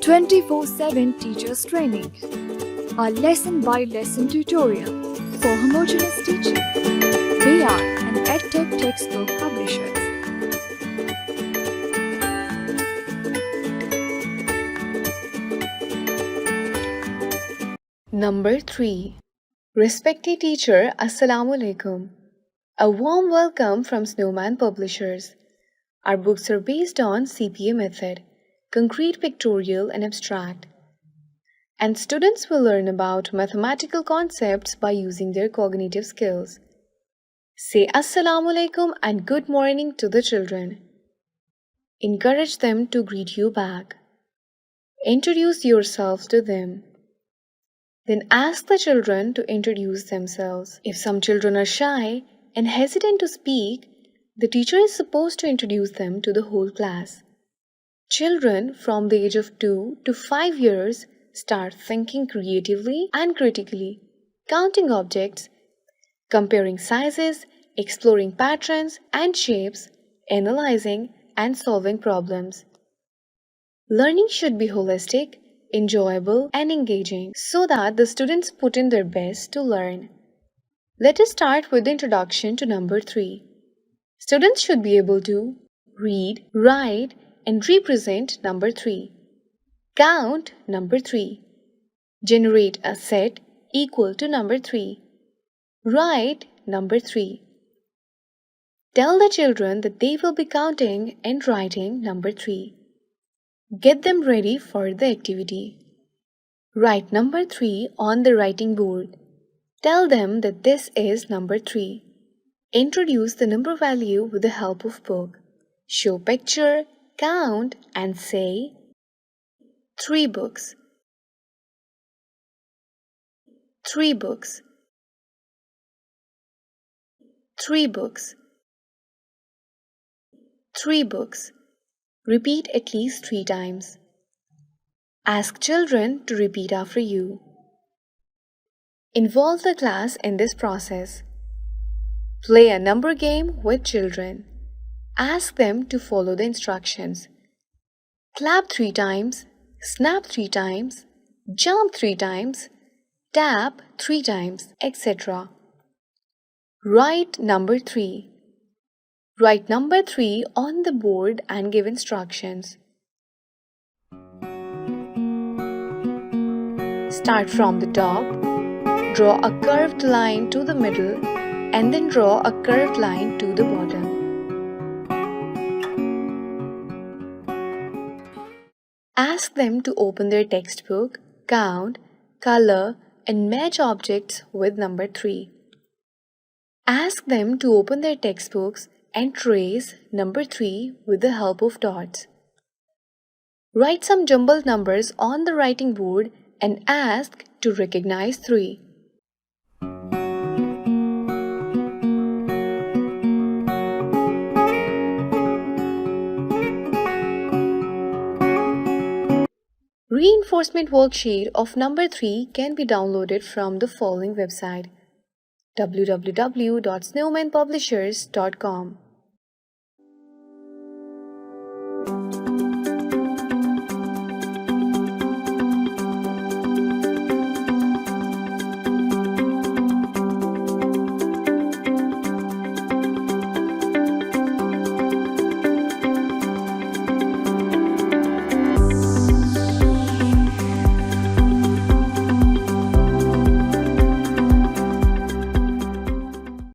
24/7 teachers training. Our lesson-by-lesson tutorial for homogeneous teaching. We are an EdTech textbook publishers. Number 3. Respected teacher, Assalamu Alaikum. A warm welcome from Snowman Publishers. Our books are based on CPA method, concrete, pictorial and abstract. And students will learn about mathematical concepts by using their cognitive skills. Say Assalamu Alaikum and good morning to the children. Encourage them to greet you back. Introduce yourself to them. Then ask the children to introduce themselves. If some children are shy and hesitant to speak, the teacher is supposed to introduce them to the whole class. Children from the age of 2 to 5 years start thinking creatively and critically, counting objects, comparing sizes, exploring patterns and shapes, analyzing and solving problems. Learning should be holistic, enjoyable and engaging so that the students put in their best to learn. Let us start with the introduction to number 3. Students should be able to read, write and represent number 3. Count number 3. Generate a set equal to number 3. Write number 3. Tell the children that they will be counting and writing number 3. Get them ready for the activity. Write number 3 on the writing board. Tell them that this is number 3. Introduce the number value with the help of book. Show picture, count and say 3 books. 3 books. 3 books. 3 books. Repeat at least 3 times. Ask children to repeat after you. Involve the class in this process. Play a number game with children. Ask them to follow the instructions. Clap 3 times, snap 3 times, jump 3 times, tap 3 times, etc. Write number 3. Write number 3 on the board and give instructions. Start from the top, draw a curved line to the middle and then draw a curved line to the bottom. Ask them to open their textbook, count, color and match objects with number 3. Ask them to open their textbooks and trace number 3 with the help of dots. Write some jumbled numbers on the writing board and ask to recognize 3. Reinforcement worksheet of number 3 can be downloaded from the following website: www.snowmanpublishers.com.